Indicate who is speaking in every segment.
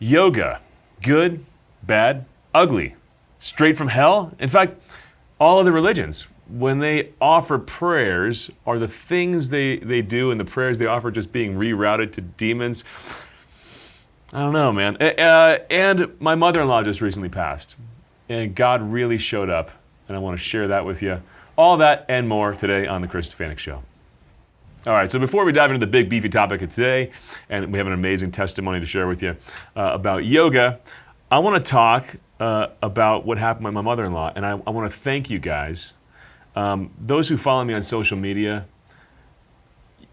Speaker 1: Yoga, good, bad, ugly, straight from hell. In fact, all other religions, when they offer prayers, are the things they do and the prayers they offer just being rerouted to demons? I don't know, man. And my mother-in-law just recently passed, and God really showed up, and I want to share that with you. All that and more today on The Chris Stefanick Show. All right, so before we dive into the big beefy topic of today, and we have an amazing testimony to share with you about yoga, I want to talk about what happened with my mother-in-law, and I want to thank you guys. Those who follow me on social media,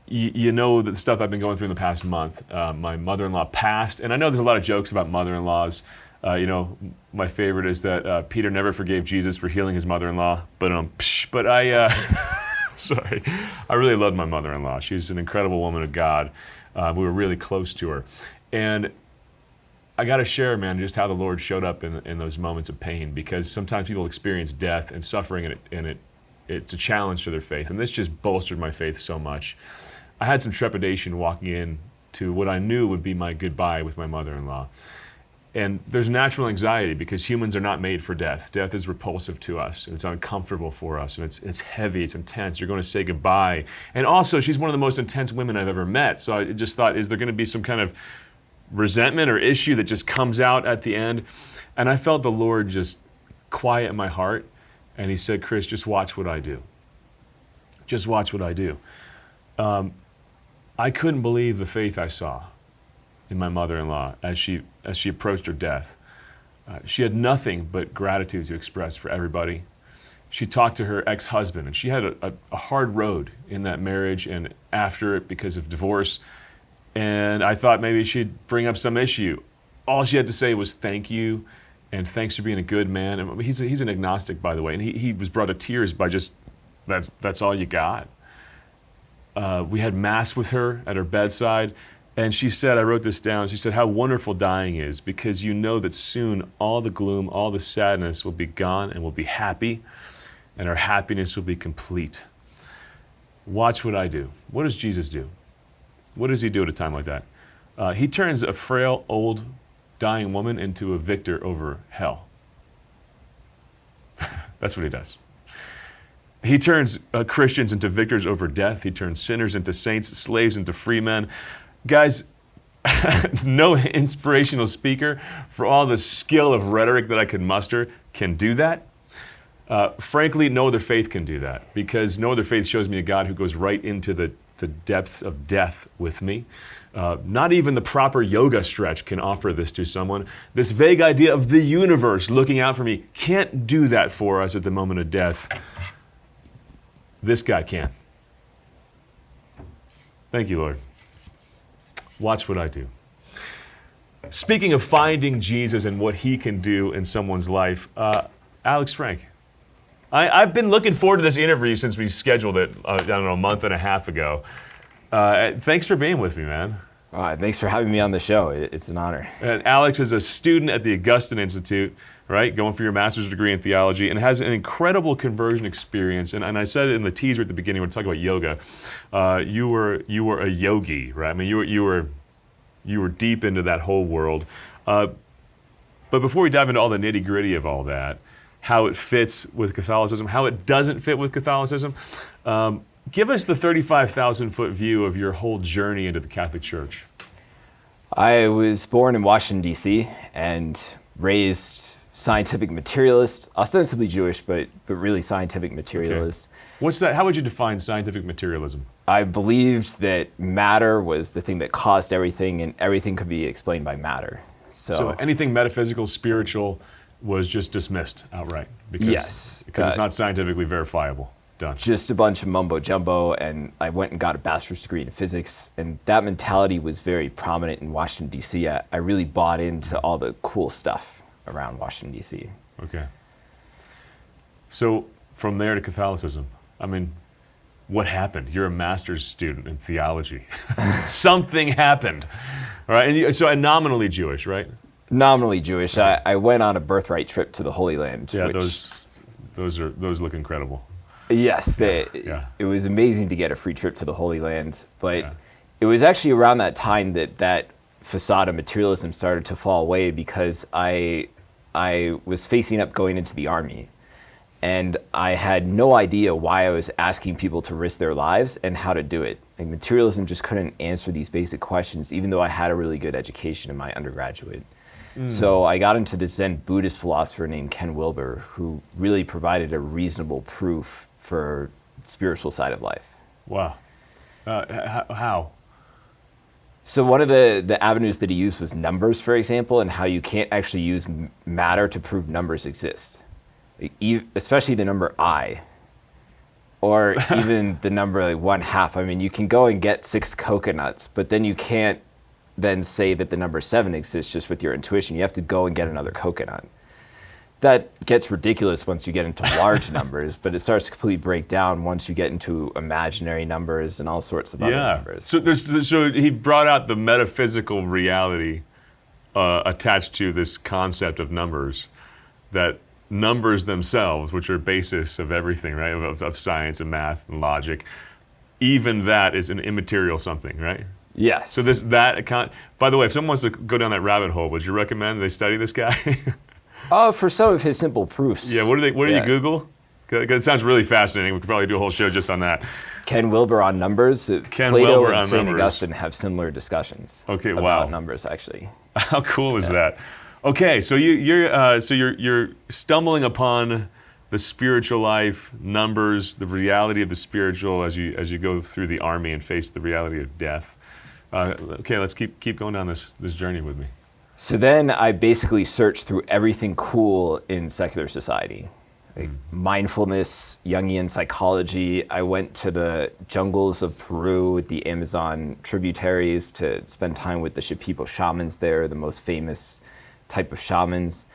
Speaker 1: you know the stuff I've been going through in the past month. My mother-in-law passed, and I know there's a lot of jokes about mother-in-laws. My favorite is that Peter never forgave Jesus for healing his mother-in-law, but I... Sorry. I really loved my mother-in-law. She's an incredible woman of God. We were really close to her. And I got to share, man, just how the Lord showed up in those moments of pain, because sometimes people experience death and suffering, and it's a challenge to their faith. And this just bolstered my faith so much. I had some trepidation walking in to what I knew would be my goodbye with my mother-in-law. And there's natural anxiety because humans are not made for death. Death is repulsive to us, and it's uncomfortable for us, and it's heavy, it's intense. You're going to say goodbye. And also, she's one of the most intense women I've ever met. So I just thought, is there going to be some kind of resentment or issue that just comes out at the end? And I felt the Lord just quiet my heart, and he said, Chris, just watch what I do. Just watch what I do. I couldn't believe the faith I saw in my mother-in-law as she approached her death. She had nothing but gratitude to express for everybody. She talked to her ex-husband, and she had a hard road in that marriage and after it because of divorce. And I thought maybe she'd bring up some issue. All she had to say was thank you, and thanks for being a good man. And he's an agnostic, by the way, and he was brought to tears by just, that's all you got. We had mass with her at her bedside. And she said, I wrote this down, she said, how wonderful dying is, because you know that soon all the gloom, all the sadness will be gone, and we'll be happy, and our happiness will be complete. Watch what I do. What does Jesus do? What does he do at a time like that? He turns a frail, old, dying woman into a victor over hell. That's what he does. He turns Christians into victors over death. He turns sinners into saints, slaves into free men. Guys, no inspirational speaker, for all the skill of rhetoric that I could muster, can do that. Frankly, no other faith can do that, because no other faith shows me a God who goes right into the depths of death with me. Not even the proper yoga stretch can offer this to someone. This vague idea of the universe looking out for me can't do that for us at the moment of death. This guy can. Thank you, Lord. Watch what I do. Speaking of finding Jesus and what he can do in someone's life, Alex Frank. I've been looking forward to this interview since we scheduled it, a month and a half ago. Thanks for being with me, man.
Speaker 2: Thanks for having me on the show. It's an honor.
Speaker 1: And Alex is a student at the Augustine Institute, right? Going for your master's degree in theology, and has an incredible conversion experience. And I said it in the teaser at the beginning when we talking about yoga. You were a yogi, right? I mean, you were deep into that whole world. But before we dive into all the nitty gritty of all that, how it fits with Catholicism, how it doesn't fit with Catholicism, give us the 35,000-foot view of your whole journey into the Catholic Church.
Speaker 2: I was born in Washington, D.C., and raised scientific materialist, ostensibly Jewish, but really scientific materialist.
Speaker 1: Okay. What's that? How would you define scientific materialism?
Speaker 2: I believed that matter was the thing that caused everything, and everything could be explained by matter. So
Speaker 1: anything metaphysical, spiritual, was just dismissed outright because it's not scientifically verifiable. Done.
Speaker 2: Just a bunch of mumbo jumbo, and I went and got a bachelor's degree in physics, and that mentality was very prominent in Washington, D.C. I really bought into all the cool stuff around Washington, D.C.
Speaker 1: Okay. So from there to Catholicism, I mean, what happened? You're a master's student in theology. Something happened, all right? And nominally Jewish, right?
Speaker 2: Nominally Jewish. I went on a birthright trip to the Holy Land.
Speaker 1: Yeah, those look incredible.
Speaker 2: Yes, it was amazing to get a free trip to the Holy Land, but it was actually around that time that facade of materialism started to fall away because I was facing up going into the army. And I had no idea why I was asking people to risk their lives and how to do it. Like, materialism just couldn't answer these basic questions, even though I had a really good education in my undergraduate. So I got into this Zen Buddhist philosopher named Ken Wilber, who really provided a reasonable proof for the spiritual side of life.
Speaker 1: Wow. How?
Speaker 2: So one of the avenues that he used was numbers, for example, and how you can't actually use matter to prove numbers exist. Especially the number I, or even the number like 1/2. I mean, you can go and get 6 coconuts, but then you can't then say that the number 7 exists just with your intuition. You have to go and get another coconut. That gets ridiculous once you get into large numbers, but it starts to completely break down once you get into imaginary numbers and all sorts of other numbers.
Speaker 1: So he brought out the metaphysical reality attached to this concept of numbers, that numbers themselves, which are basis of everything, right, of science and math and logic, even that is an immaterial something, right?
Speaker 2: Yes.
Speaker 1: So by the way, if someone wants to go down that rabbit hole, would you recommend they study this guy?
Speaker 2: For some of his simple proofs.
Speaker 1: Yeah, what do you Google? Because it sounds really fascinating. We could probably do a whole show just on that.
Speaker 2: Ken Wilber on numbers. Plato and St. Augustine have similar discussions.
Speaker 1: Okay,
Speaker 2: about numbers, actually.
Speaker 1: How cool is that? Okay, so you're stumbling upon the spiritual life, numbers, the reality of the spiritual as you go through the army and face the reality of death. Okay, let's keep going down this journey with me.
Speaker 2: So then I basically searched through everything cool in secular society. Like mindfulness, Jungian psychology. I went to the jungles of Peru, the Amazon tributaries, to spend time with the Shipibo shamans there, the most famous type of shamans.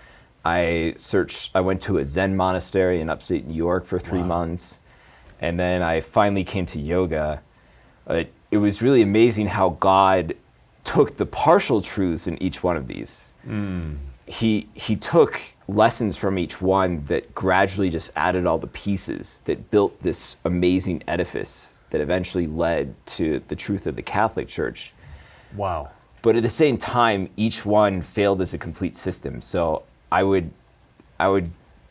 Speaker 2: I went to a Zen monastery in upstate New York for 3 months. And then I finally came to yoga. It was really amazing how God took the partial truths in each one of these. He took lessons from each one that gradually just added all the pieces that built this amazing edifice that eventually led to the truth of the Catholic Church.
Speaker 1: Wow.
Speaker 2: But at the same time, each one failed as a complete system. So I would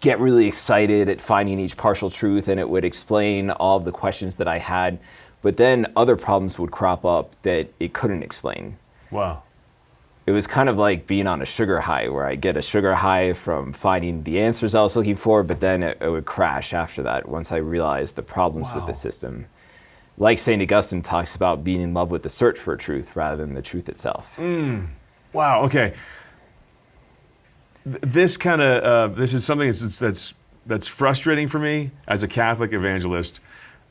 Speaker 2: get really excited at finding each partial truth, and it would explain all of the questions that I had. But then other problems would crop up that it couldn't explain.
Speaker 1: Wow.
Speaker 2: It was kind of like being on a sugar high, where I get a sugar high from finding the answers I was looking for, but then it would crash after that once I realized the problems with the system. Like St. Augustine talks about being in love with the search for truth rather than the truth itself.
Speaker 1: Wow, okay. This is something that's frustrating for me as a Catholic evangelist,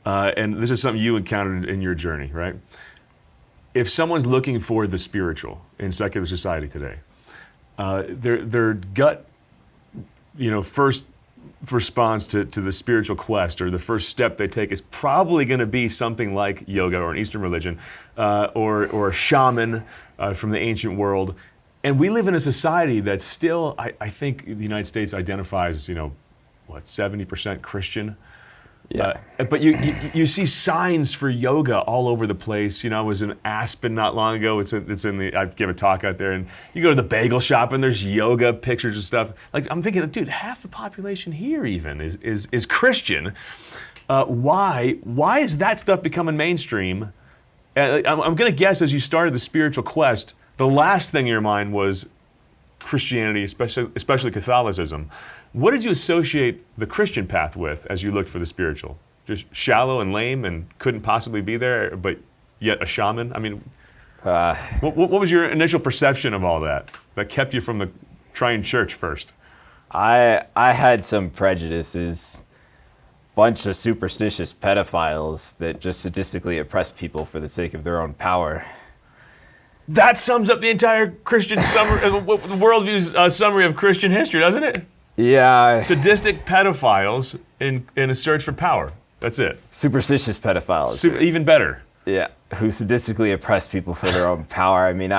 Speaker 1: and this is something you encountered in your journey, right? If someone's looking for the spiritual in secular society today, their gut, first response to the spiritual quest, or the first step they take, is probably going to be something like yoga or an Eastern religion, or a shaman from the ancient world. And we live in a society that still, I think the United States identifies as, 70% Christian.
Speaker 2: Yeah.
Speaker 1: But you see signs for yoga all over the place. I was in Aspen not long ago. I give a talk out there, and you go to the bagel shop and there's yoga pictures and stuff. Like, I'm thinking, dude, half the population here even is Christian. Why is that stuff becoming mainstream? I'm going to guess as you started the spiritual quest, the last thing in your mind was Christianity, especially Catholicism. What did you associate the Christian path with as you looked for the spiritual? Just shallow and lame and couldn't possibly be there, but yet a shaman? I mean, what was your initial perception of all that kept you from trying church first?
Speaker 2: I had some prejudices, bunch of superstitious pedophiles that just sadistically oppress people for the sake of their own power.
Speaker 1: That sums up the entire Christian worldview's summary of Christian history, doesn't it?
Speaker 2: Yeah.
Speaker 1: Sadistic pedophiles in a search for power. That's it.
Speaker 2: Superstitious pedophiles.
Speaker 1: Even better.
Speaker 2: Yeah, who sadistically oppress people for their own power. I mean,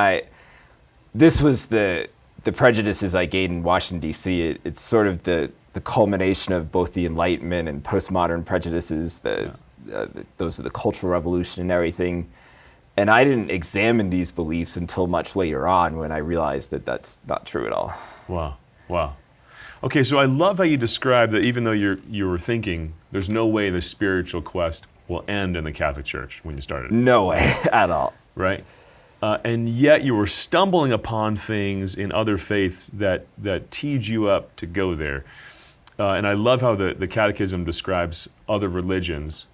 Speaker 2: this was the prejudices I gained in Washington, D.C. It's sort of the culmination of both the Enlightenment and postmodern prejudices. Those are the Cultural Revolution and everything. And I didn't examine these beliefs until much later on when I realized that that's not true at all.
Speaker 1: Wow. Wow. Okay, so I love how you describe that even though you were thinking there's no way the spiritual quest will end in the Catholic Church when you started.
Speaker 2: No way at all.
Speaker 1: Right? And yet you were stumbling upon things in other faiths that teed you up to go there. And I love how the Catechism describes other religions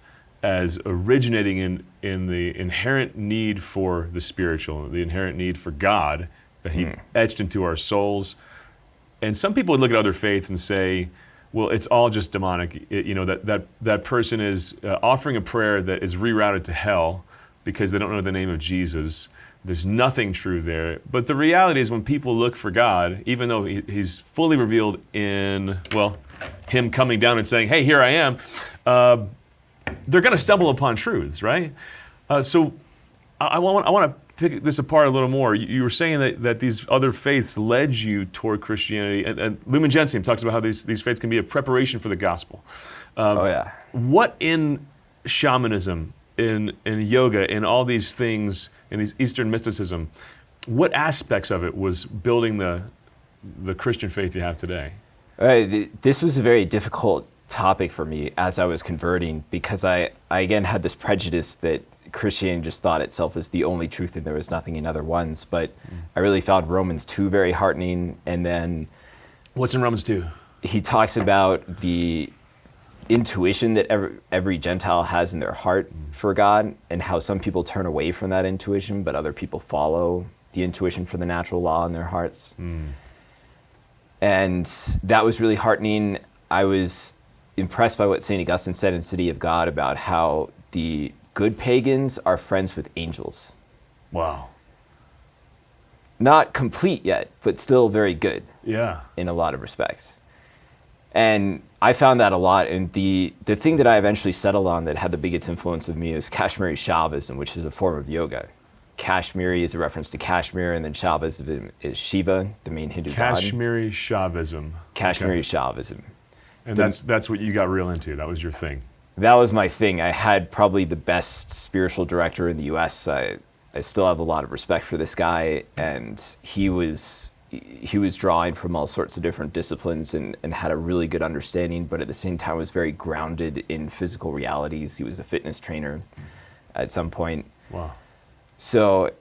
Speaker 1: as originating in the inherent need for the spiritual, the inherent need for God that He etched into our souls. And some people would look at other faiths and say, well, it's all just demonic. That person is offering a prayer that is rerouted to hell because they don't know the name of Jesus. There's nothing true there. But the reality is when people look for God, even though He's fully revealed in, well, Him coming down and saying, hey, here I am, they're going to stumble upon truths, right? So I want to pick this apart a little more. You were saying that these other faiths led you toward Christianity, and Lumen Gentium talks about how these faiths can be a preparation for the gospel. What in shamanism, in yoga, in all these things, in these Eastern mysticism, what aspects of it was building the Christian faith you have today?
Speaker 2: This was a very difficult topic for me as I was converting, because I again had this prejudice that Christianity just thought itself as the only truth and there was nothing in other ones. But I really found Romans 2 very heartening. And then
Speaker 1: what's in Romans 2?
Speaker 2: He talks about the intuition that every Gentile has in their heart for God, and how some people turn away from that intuition, but other people follow the intuition for the natural law in their hearts. And that was really heartening. I was impressed by what St. Augustine said in City of God about how the good pagans are friends with angels.
Speaker 1: Wow.
Speaker 2: Not complete yet, but still very good.
Speaker 1: Yeah.
Speaker 2: In a lot of respects. And I found that a lot. And the thing that I eventually settled on that had the biggest influence of me is Kashmiri Shaivism, which is a form of yoga. Kashmiri is a reference to Kashmir, and then Shaivism is Shiva, the main Hindu god.
Speaker 1: Kashmiri Shaivism.
Speaker 2: Kashmiri Shaivism.
Speaker 1: And that's what you got real into. That was your thing.
Speaker 2: That was my thing. I had probably the best spiritual director in the U.S. I still have a lot of respect for this guy, and he was drawing from all sorts of different disciplines and had a really good understanding, but at the same time was very grounded in physical realities. He was a fitness trainer at some point.
Speaker 1: Wow.
Speaker 2: So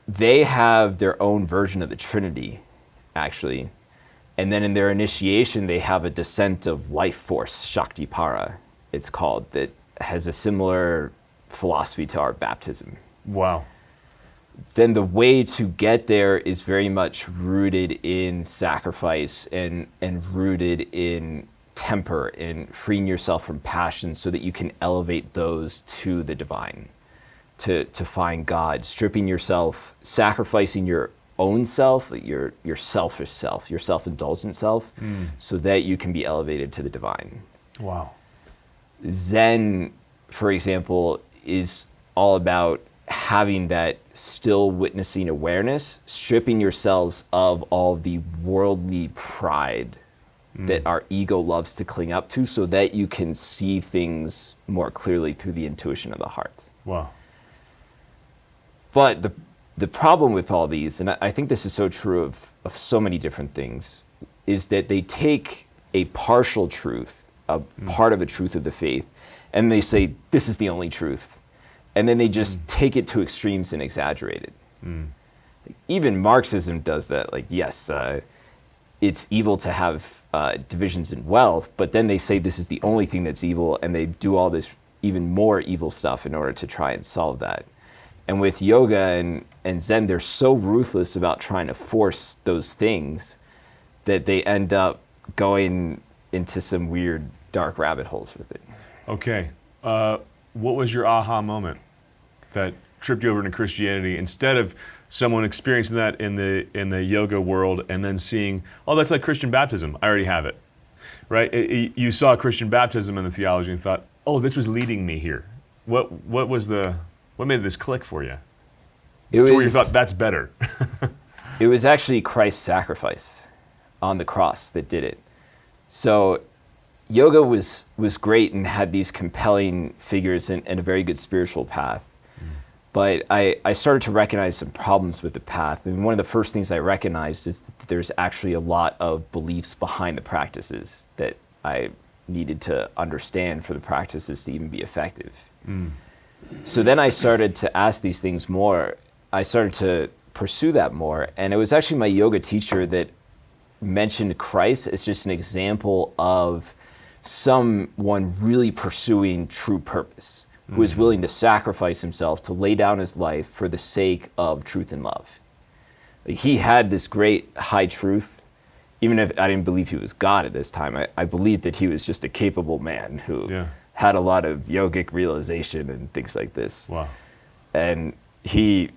Speaker 2: they have their own version of the Trinity, actually. And then in their initiation, they have a descent of life force, Shaktipara, it's called, that has a similar philosophy to our baptism.
Speaker 1: Wow.
Speaker 2: Then the way to get there is very much rooted in sacrifice and rooted in temper and freeing yourself from passion so that you can elevate those to the divine, to find God, stripping yourself, sacrificing your own self, your selfish self, your self-indulgent self, so that you can be elevated to the divine.
Speaker 1: Wow.
Speaker 2: Zen, for example, is all about having that still witnessing awareness, stripping yourselves of all the worldly pride that our ego loves to cling up to, so that you can see things more clearly through the intuition of the heart.
Speaker 1: Wow.
Speaker 2: But the problem with all these, and I think this is so true of so many different things, is that they take a partial truth, a part of the truth of the faith, and they say, this is the only truth. And then they just take it to extremes and exaggerate it. Even Marxism does that. Like, yes, it's evil to have divisions in wealth, but then they say this is the only thing that's evil, and they do all this even more evil stuff in order to try and solve that. And with yoga and Zen, they're so ruthless about trying to force those things that they end up going into some weird dark rabbit holes with it.
Speaker 1: Okay. What was your aha moment that tripped you over into Christianity, instead of someone experiencing that in the yoga world and then seeing, oh, that's like Christian baptism, I already have it, right? You saw Christian baptism in the theology and thought, oh, this was leading me here. What made this click for you? To where you thought, that's better.
Speaker 2: It was actually Christ's sacrifice on the cross that did it. So yoga was great and had these compelling figures and a very good spiritual path. But I started to recognize some problems with the path. And one of the first things I recognized is that there's actually a lot of beliefs behind the practices that I needed to understand for the practices to even be effective. So then I started to ask these things more. I started to pursue that more. And it was actually my yoga teacher that mentioned Christ as just an example of someone really pursuing true purpose, who is willing to sacrifice himself, to lay down his life for the sake of truth and love. He had this great high truth. Even if I didn't believe he was God at this time, I believed that he was just a capable man who had a lot of yogic realization and things like this.
Speaker 1: Wow.
Speaker 2: And he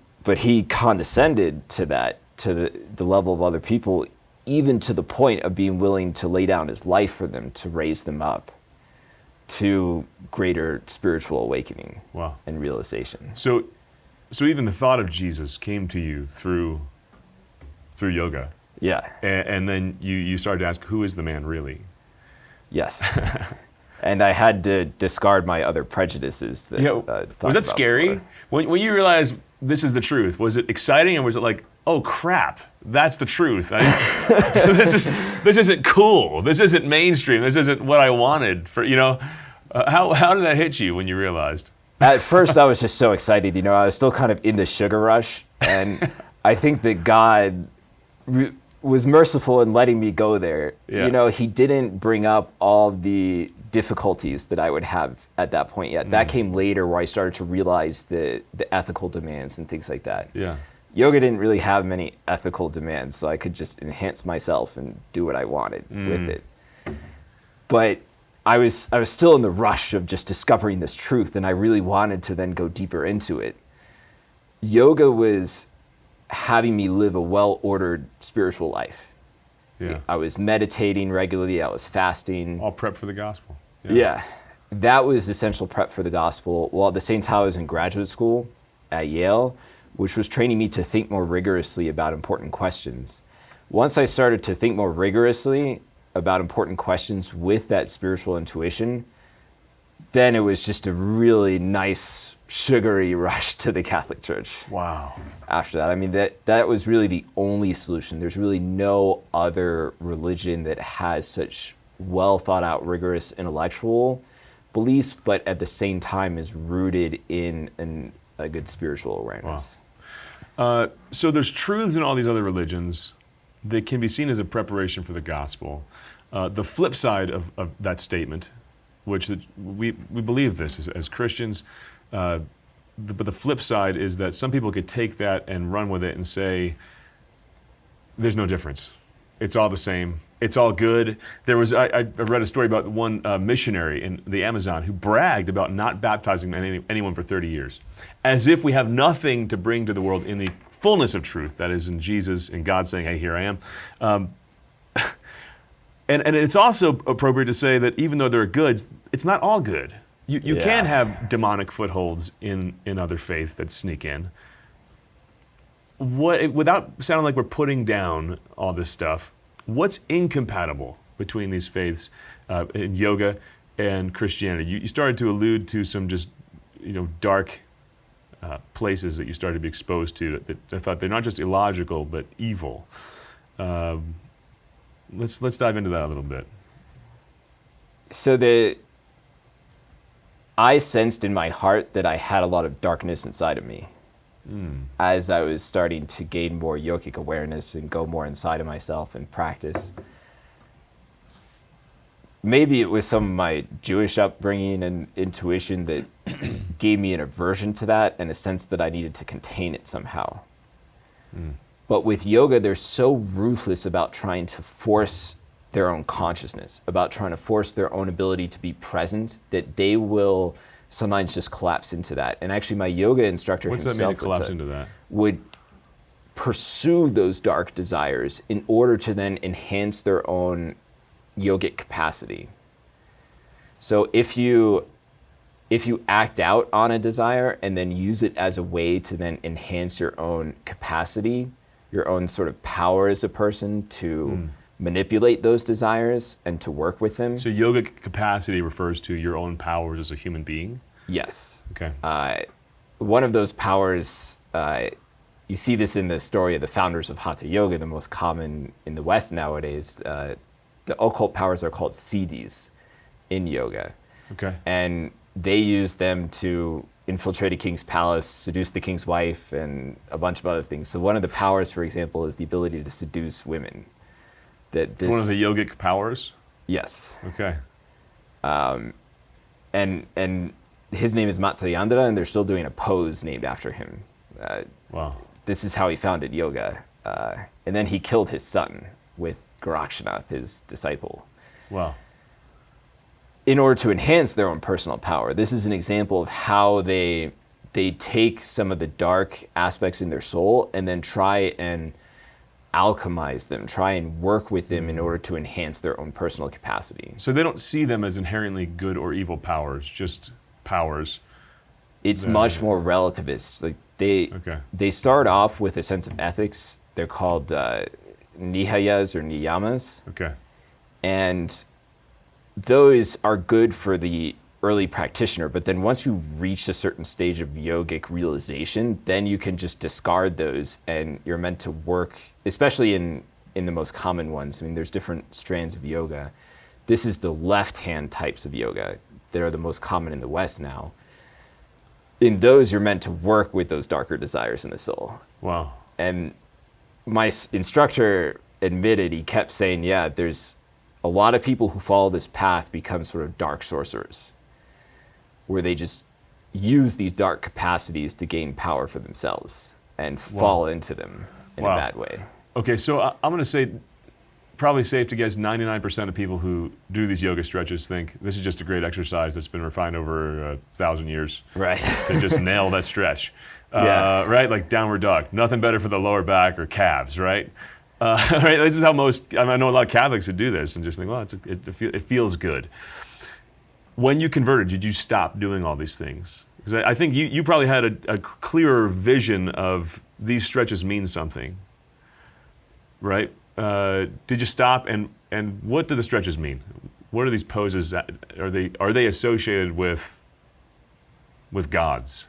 Speaker 2: condescended to that, to the level of other people, even to the point of being willing to lay down his life for them, to raise them up to greater spiritual awakening and realization.
Speaker 1: So even the thought of Jesus came to you through yoga.
Speaker 2: Yeah.
Speaker 1: And then you started to ask, who is the man really?
Speaker 2: Yes. And I had to discard my other prejudices.
Speaker 1: Was that scary? When you realized this is the truth, was it exciting, or was it like, oh crap, that's the truth? This isn't cool. This isn't mainstream. This isn't what I wanted. How did that hit you when you realized?
Speaker 2: At first, I was just so excited. I was still kind of in the sugar rush, and I think that God was merciful in letting me go there.
Speaker 1: Yeah.
Speaker 2: He didn't bring up all the difficulties that I would have at that point yet. That came later, where I started to realize the ethical demands and things like that.
Speaker 1: Yeah.
Speaker 2: Yoga didn't really have many ethical demands, so I could just enhance myself and do what I wanted with it. But I was still in the rush of just discovering this truth, and I really wanted to then go deeper into it. Yoga was having me live a well-ordered spiritual life.
Speaker 1: Yeah.
Speaker 2: I was meditating regularly, I was fasting.
Speaker 1: All prep for the gospel.
Speaker 2: Yeah. That was essential prep for the gospel, while at the same time I was in graduate school at Yale, which was training me to think more rigorously about important questions. Once I started to think more rigorously about important questions with that spiritual intuition, then it was just a really nice, sugary rush to the Catholic Church.
Speaker 1: Wow.
Speaker 2: After that, I mean, that was really the only solution. There's really no other religion that has such well thought out, rigorous intellectual beliefs, but at the same time is rooted in a good spiritual awareness.
Speaker 1: Wow. So there's truths in all these other religions that can be seen as a preparation for the gospel. The flip side of that statement, which we believe this as Christians, but the flip side is that some people could take that and run with it and say, there's no difference. It's all the same. It's all good. There was I read a story about one missionary in the Amazon who bragged about not baptizing anyone for 30 years, as if we have nothing to bring to the world in the fullness of truth, that is in Jesus and God saying, hey, here I am. And it's also appropriate to say that even though there are goods, it's not all good. You can have demonic footholds in other faiths that sneak in. Without sounding like we're putting down all this stuff, what's incompatible between these faiths in yoga and Christianity? You started to allude to some just dark places that you started to be exposed to that I thought they're not just illogical but evil. Let's dive into that a little bit.
Speaker 2: So I sensed in my heart that I had a lot of darkness inside of me. As I was starting to gain more yogic awareness and go more inside of myself and practice. Maybe it was some of my Jewish upbringing and intuition that gave me an aversion to that and a sense that I needed to contain it somehow. But with yoga, they're so ruthless about trying to force their own consciousness, about trying to force their own ability to be present, that they will sometimes just collapse into that. And actually my yoga instructor himself would pursue those dark desires in order to then enhance their own yogic capacity. So if you act out on a desire and then use it as a way to then enhance your own capacity, your own sort of power as a person to manipulate those desires and to work with them.
Speaker 1: So yogic capacity refers to your own powers as a human being?
Speaker 2: Yes.
Speaker 1: Okay.
Speaker 2: one of those powers, you see this in the story of the founders of Hatha Yoga, the most common in the West nowadays. The occult powers are called siddhis in yoga.
Speaker 1: Okay.
Speaker 2: And they use them to infiltrate a king's palace, seduce the king's wife, and a bunch of other things. So one of the powers, for example, is the ability to seduce women.
Speaker 1: It's one of the yogic powers?
Speaker 2: Yes.
Speaker 1: Okay.
Speaker 2: And his name is Matsyandra, and they're still doing a pose named after him.
Speaker 1: Wow.
Speaker 2: This is how he founded yoga. And then he killed his son with Gorakshanath, his disciple.
Speaker 1: Wow.
Speaker 2: In order to enhance their own personal power. This is an example of how they take some of the dark aspects in their soul and then try and alchemize them, try and work with them in order to enhance their own personal capacity.
Speaker 1: So they don't see them as inherently good or evil powers, just powers.
Speaker 2: It's much more relativist. Like they start off with a sense of ethics. They're called nihayas or niyamas.
Speaker 1: Okay.
Speaker 2: And those are good for the early practitioner, but then once you reach a certain stage of yogic realization, then you can just discard those and you're meant to work, especially in the most common ones. I mean, there's different strands of yoga. This is the left-hand types of yoga that are the most common in the West now. In those, you're meant to work with those darker desires in the soul.
Speaker 1: Wow.
Speaker 2: And my instructor admitted, he kept saying, yeah, there's a lot of people who follow this path become sort of dark sorcerers, where they just use these dark capacities to gain power for themselves and fall into them in a bad way. Okay,
Speaker 1: so I'm going to say, probably safe to guess 99% of people who do these yoga stretches think this is just a great exercise that's been refined over 1,000 years.
Speaker 2: Right.
Speaker 1: To just nail that stretch.
Speaker 2: Yeah.
Speaker 1: Right? Like downward dog. Nothing better for the lower back or calves, right? Right? This is how I know a lot of Catholics who do this and just think, well, it feels good. When you converted, did you stop doing all these things? Because I think you probably had a clearer vision of these stretches mean something, right? Did you stop, and what do the stretches mean? What are these poses? Are they associated with gods?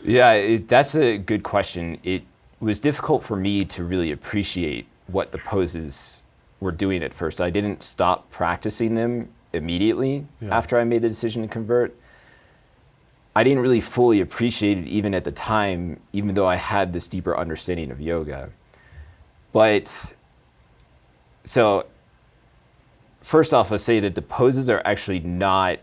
Speaker 2: Yeah, that's a good question. It was difficult for me to really appreciate what the poses were doing at first. I didn't stop practicing them immediately after I made the decision to convert. I didn't really fully appreciate it even at the time, even though I had this deeper understanding of yoga. But so first off, I'll say that the poses are actually not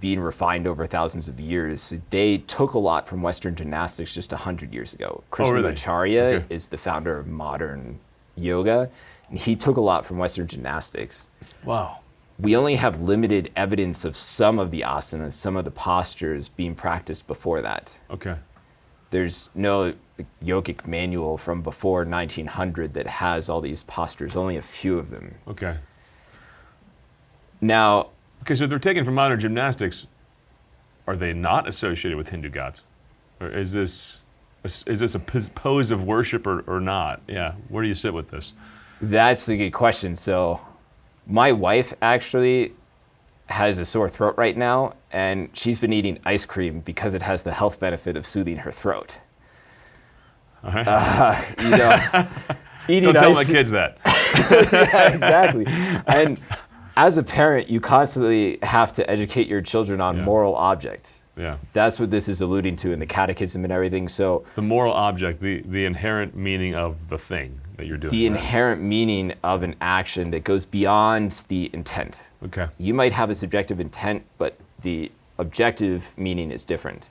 Speaker 2: being refined over thousands of years. They took a lot from Western gymnastics just 100 years ago. Krishnamacharya is the founder of modern yoga, and he took a lot from Western gymnastics.
Speaker 1: Wow.
Speaker 2: We only have limited evidence of some of the asanas, some of the postures being practiced before that.
Speaker 1: Okay.
Speaker 2: There's no yogic manual from before 1900 that has all these postures, only a few of them.
Speaker 1: Okay.
Speaker 2: Now,
Speaker 1: okay, so if they're taken from modern gymnastics, are they not associated with Hindu gods? Or is this a pose of worship or not? Yeah, where do you sit with this?
Speaker 2: That's a good question. So my wife actually has a sore throat right now, and she's been eating ice cream because it has the health benefit of soothing her throat.
Speaker 1: All right.
Speaker 2: Eating
Speaker 1: Don't tell my kids that.
Speaker 2: Yeah, exactly. And as a parent, you constantly have to educate your children on moral object.
Speaker 1: Yeah.
Speaker 2: That's what this is alluding to in the catechism and everything. So
Speaker 1: the moral object, the inherent meaning of the thing that you're doing.
Speaker 2: The inherent meaning of an action that goes beyond the intent.
Speaker 1: Okay.
Speaker 2: You might have a subjective intent, but the objective meaning is different.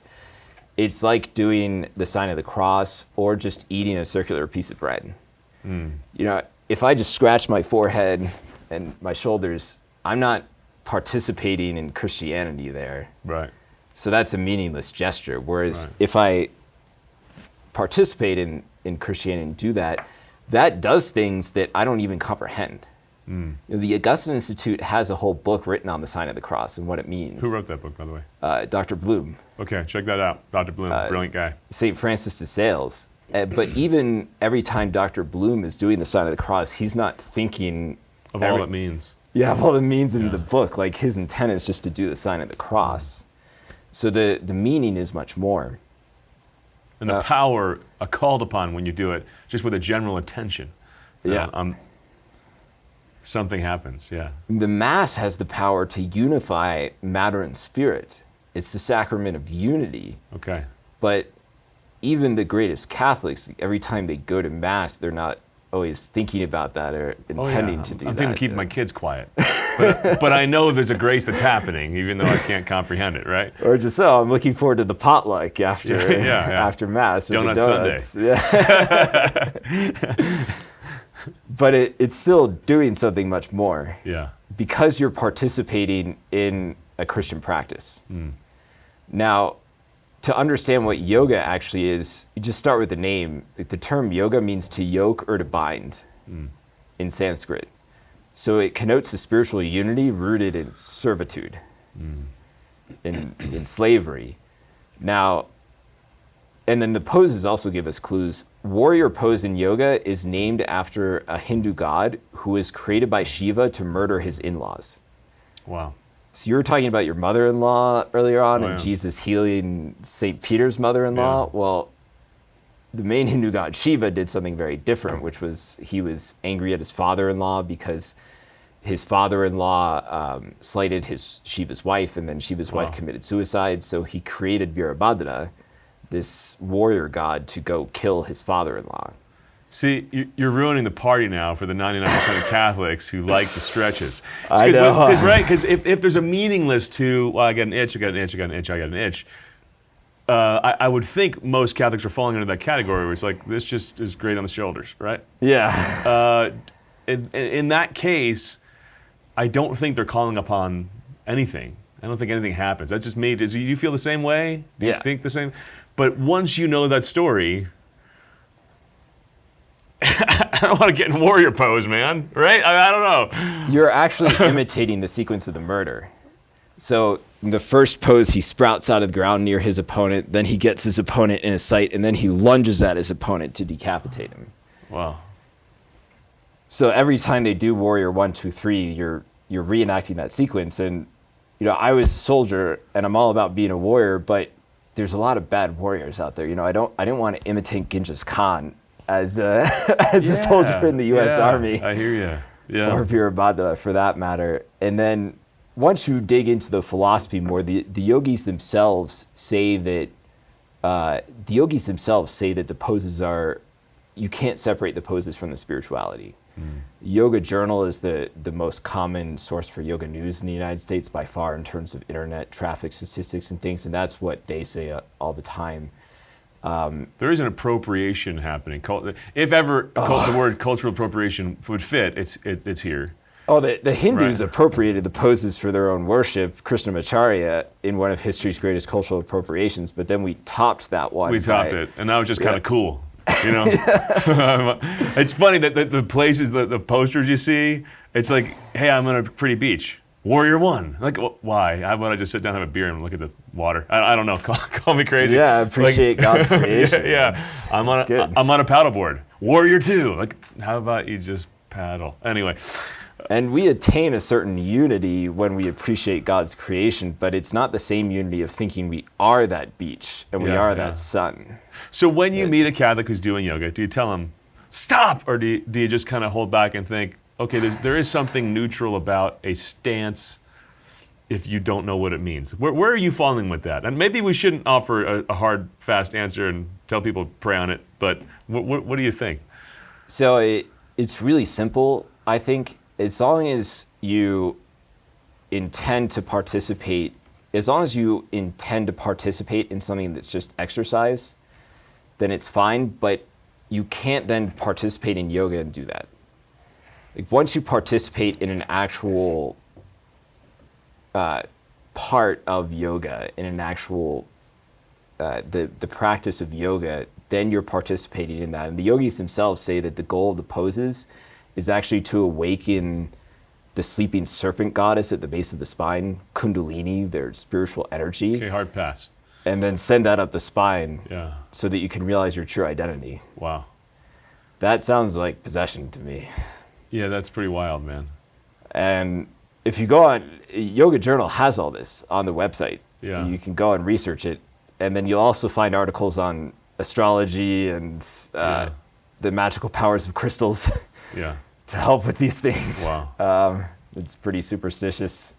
Speaker 2: It's like doing the sign of the cross or just eating a circular piece of bread. If I just scratch my forehead and my shoulders, I'm not participating in Christianity there.
Speaker 1: Right.
Speaker 2: So that's a meaningless gesture. Whereas if I participate in Christianity and do that, that does things that I don't even comprehend. The Augustine Institute has a whole book written on the sign of the cross and what it means.
Speaker 1: Who wrote that book, by the way?
Speaker 2: Dr. Bloom.
Speaker 1: Okay, check that out. Dr. Bloom, brilliant guy.
Speaker 2: St. Francis de Sales. But even every time Dr. Bloom is doing the sign of the cross, he's not thinking
Speaker 1: of all it means.
Speaker 2: Yeah, of all it means in the book. Like his intent is just to do the sign of the cross. So the meaning is much more.
Speaker 1: And the power called upon when you do it, just with a general attention. Something happens, yeah.
Speaker 2: The Mass has the power to unify matter and spirit. It's the sacrament of unity.
Speaker 1: Okay.
Speaker 2: But even the greatest Catholics, every time they go to Mass, they're not always thinking about that or intending to do that.
Speaker 1: I'm thinking keep my kids quiet. But I know there's a grace that's happening, even though I can't comprehend it, right?
Speaker 2: Or just, I'm looking forward to the potluck after after Mass.
Speaker 1: Donut Sunday.
Speaker 2: Yeah. But it's still doing something much more.
Speaker 1: Yeah.
Speaker 2: Because you're participating in a Christian practice. Now, to understand what yoga actually is, you just start with the name. Like, the term yoga means to yoke or to bind in Sanskrit. So it connotes the spiritual unity rooted in servitude, in slavery. Now, and then the poses also give us clues. Warrior pose in yoga is named after a Hindu god who was created by Shiva to murder his in-laws.
Speaker 1: Wow.
Speaker 2: So you were talking about your mother-in-law earlier on and Jesus healing St. Peter's mother-in-law.
Speaker 1: Yeah.
Speaker 2: Well, the main Hindu god Shiva did something very different, which was he was angry at his father-in-law because his father-in-law slighted Shiva's wife, and then Shiva's wife committed suicide. So he created Virabhadra, this warrior god, to go kill his father-in-law.
Speaker 1: See, you're ruining the party now for the 99% of Catholics who like the stretches.
Speaker 2: I know.
Speaker 1: Because if there's a meaningless to, well, I got an itch, I got an itch, I got an itch, I got an itch, I would think most Catholics are falling into that category where it's like, this just is great on the shoulders, right?
Speaker 2: Yeah.
Speaker 1: In that case, I don't think they're calling upon anything. I don't think anything happens. That's just me. Do you feel the same way? Do you think the same? But once you know that story, I don't want to get in warrior pose, man. Right? I don't know.
Speaker 2: You're actually imitating the sequence of the murder. So in the first pose, he sprouts out of the ground near his opponent. Then he gets his opponent in his sight, and then he lunges at his opponent to decapitate him.
Speaker 1: Wow.
Speaker 2: So every time they do Warrior 1, 2, 3, you're reenacting that sequence. And I was a soldier, and I'm all about being a warrior, but there's a lot of bad warriors out there. I didn't want to imitate Genghis Khan as a soldier in the U.S. Army.
Speaker 1: I hear you. Yeah.
Speaker 2: Or Virabhadra, for that matter. And then once you dig into the philosophy more, the yogis themselves say that the poses are, you can't separate the poses from the spirituality. Yoga Journal is the most common source for yoga news in the United States by far in terms of internet traffic statistics and things, and that's what they say all the time.
Speaker 1: There is an appropriation happening. If ever the word cultural appropriation would fit, it's here.
Speaker 2: Oh, the Hindus appropriated the poses for their own worship, Krishnamacharya, in one of history's greatest cultural appropriations, but then we topped that one.
Speaker 1: We topped it, and that was just kind of cool. It's funny that the places, the posters you see, it's like, hey, I'm on a pretty beach. Warrior 1. Like, why? How about I just sit down and have a beer and look at the water? I don't know. Call me crazy.
Speaker 2: Yeah, appreciate God's creation.
Speaker 1: I'm on a paddleboard. Warrior 2. Like, how about you just paddle? Anyway.
Speaker 2: And we attain a certain unity when we appreciate God's creation, but it's not the same unity of thinking we are that beach and we are that sun.
Speaker 1: So when you meet a Catholic who's doing yoga, do you tell them, stop? Or do you just kind of hold back and think, okay, there is something neutral about a stance if you don't know what it means? Where are you falling with that? And maybe we shouldn't offer a hard, fast answer and tell people to pray on it, but what do you think?
Speaker 2: So it's really simple, I think. As long as you intend to participate in something that's just exercise, then it's fine, but you can't then participate in yoga and do that. Like, once you participate in an actual part of yoga, in an actual, the practice of yoga, then you're participating in that. And the yogis themselves say that the goal of the poses is actually to awaken the sleeping serpent goddess at the base of the spine, Kundalini, their spiritual energy.
Speaker 1: Okay, hard pass.
Speaker 2: And then send that up the spine so that you can realize your true identity.
Speaker 1: Wow.
Speaker 2: That sounds like possession to me.
Speaker 1: Yeah, that's pretty wild, man.
Speaker 2: And if you go on, Yoga Journal has all this on the website.
Speaker 1: Yeah.
Speaker 2: You can go and research it. And then you'll also find articles on astrology and the magical powers of crystals
Speaker 1: Yeah.
Speaker 2: to help with these things.
Speaker 1: Wow.
Speaker 2: It's pretty superstitious.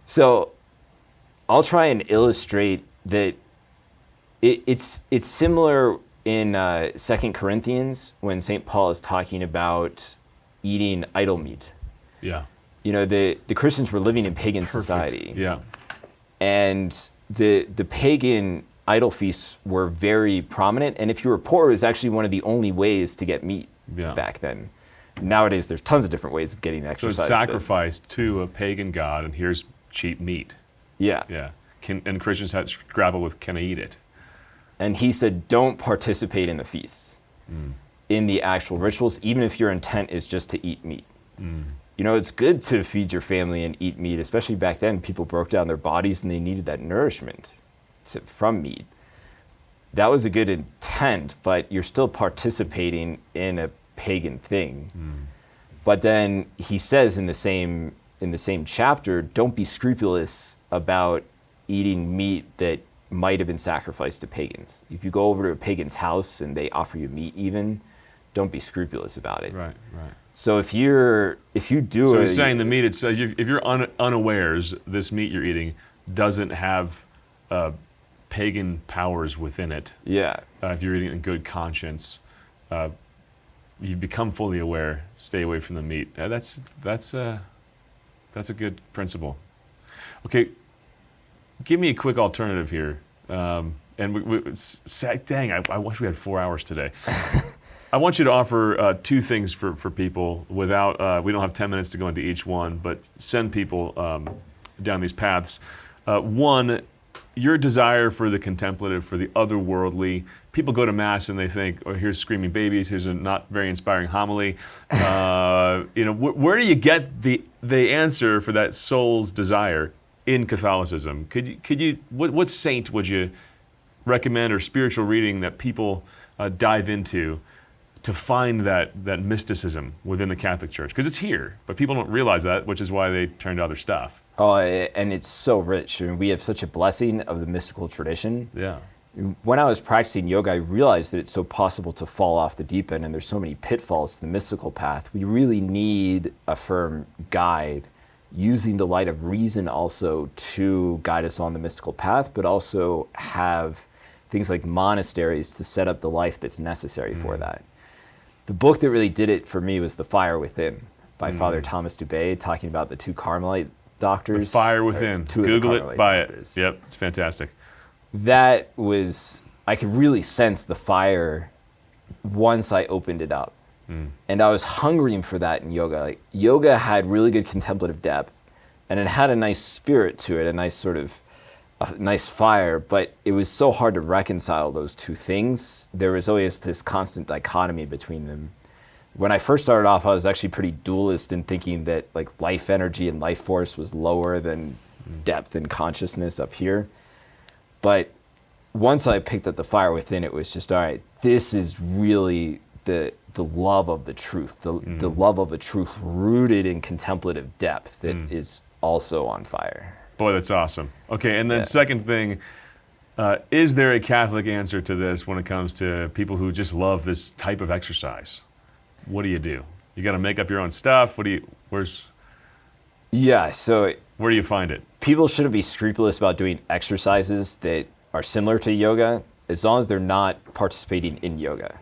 Speaker 2: So I'll try and illustrate that it's similar in 2 Corinthians when St. Paul is talking about eating idol meat.
Speaker 1: Yeah.
Speaker 2: You know, the Christians were living in pagan society.
Speaker 1: Yeah.
Speaker 2: And the pagan idol feasts were very prominent. And if you were poor, it was actually one of the only ways to get meat back then. Nowadays, there's tons of different ways of getting
Speaker 1: So
Speaker 2: exercise.
Speaker 1: it's sacrificed to a pagan god, and here's cheap meat.
Speaker 2: Yeah.
Speaker 1: Yeah. And Christians had to grapple with, can I eat it?
Speaker 2: And he said, don't participate in the feasts, in the actual rituals, even if your intent is just to eat meat. You know, it's good to feed your family and eat meat, especially back then. People broke down their bodies and they needed that nourishment from meat. That was a good intent, but you're still participating in a pagan thing. But then he says in the same chapter, don't be scrupulous about eating meat that might have been sacrificed to pagans. If you go over to a pagan's house and they offer you meat even, don't be scrupulous about it.
Speaker 1: Right.
Speaker 2: So if you do
Speaker 1: So he's saying the meat, if you're unawares, this meat you're eating doesn't have pagan powers within it.
Speaker 2: Yeah.
Speaker 1: If you're eating it in good conscience, you become fully aware. Stay away from the meat. That's a good principle. Okay, give me a quick alternative here. And dang, I wish we had 4 hours today. I want you to offer two things for people without, we don't have 10 minutes to go into each one, but send people down these paths. One, your desire for the contemplative, for the otherworldly. People go to Mass and they think, oh, here's screaming babies, here's a not very inspiring homily. Where do you get the answer for that soul's desire in Catholicism? What saint would you recommend or spiritual reading that people dive into to find that mysticism within the Catholic Church? Because it's here, but people don't realize that, which is why they turn to other stuff.
Speaker 2: Oh, and it's so rich. I mean, we have such a blessing of the mystical tradition.
Speaker 1: Yeah.
Speaker 2: When I was practicing yoga, I realized that it's so possible to fall off the deep end, and there's so many pitfalls to the mystical path. We really need a firm guide, using the light of reason also to guide us on the mystical path, but also have things like monasteries to set up the life that's necessary for that. The book that really did it for me was The Fire Within by Father Thomas Dubay, talking about the two Carmelite doctors.
Speaker 1: The Fire Within. Google it, buy it. Yep, it's fantastic.
Speaker 2: That was, I could really sense the fire once I opened it up. And I was hungering for that in yoga. Like, yoga had really good contemplative depth, and it had a nice spirit to it, a nice fire, but it was so hard to reconcile those two things. There was always this constant dichotomy between them. When I first started off, I was actually pretty dualist in thinking that like life energy and life force was lower than depth and consciousness up here. But once I picked up The Fire Within, it was just, all right, this is really the love of the truth, the love of a truth rooted in contemplative depth that is also on fire.
Speaker 1: Boy, that's awesome. Okay, and then second thing, is there a Catholic answer to this when it comes to people who just love this type of exercise? What do? You got to make up your own stuff.
Speaker 2: So
Speaker 1: Where do you find it?
Speaker 2: People shouldn't be scrupulous about doing exercises that are similar to yoga, as long as they're not participating in yoga.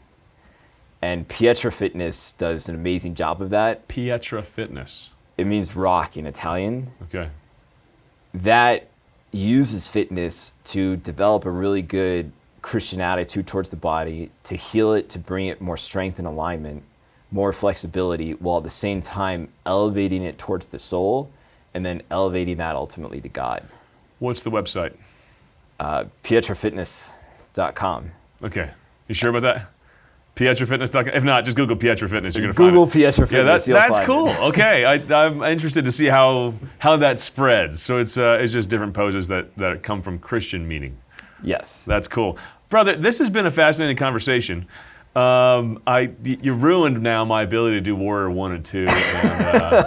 Speaker 2: And Pietra Fitness does an amazing job of that.
Speaker 1: Pietra Fitness.
Speaker 2: It means rock in Italian.
Speaker 1: Okay.
Speaker 2: That uses fitness to develop a really good Christian attitude towards the body, to heal it, to bring it more strength and alignment, more flexibility, while at the same time elevating it towards the soul, and then elevating that ultimately to God.
Speaker 1: What's the website?
Speaker 2: PietraFitness.com.
Speaker 1: Okay. You sure about that? PietraFitness.com? If not, just Google Pietra Fitness. You're going to find it.
Speaker 2: Google Pietra Fitness.
Speaker 1: Yeah, that's cool. Okay. I'm interested to see how that spreads. So it's just different poses that come from Christian meaning.
Speaker 2: Yes.
Speaker 1: That's cool. Brother, this has been a fascinating conversation. You ruined now my ability to do Warrior 1 and 2. And,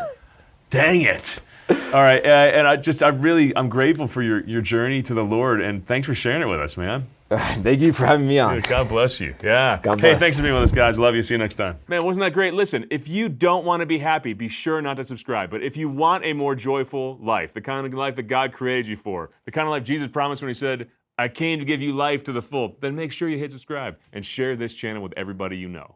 Speaker 1: dang it. All right. And I'm grateful for your journey to the Lord, and thanks for sharing it with us, man.
Speaker 2: Thank you for having me on.
Speaker 1: God bless you. Yeah.
Speaker 2: God
Speaker 1: Hey,
Speaker 2: bless.
Speaker 1: thanks for being with us, guys. Love you. See you next time. Man, wasn't that great? Listen, if you don't want to be happy, be sure not to subscribe. But if you want a more joyful life, the kind of life that God created you for, the kind of life Jesus promised when he said, I came to give you life to the full, then make sure you hit subscribe and share this channel with everybody you know.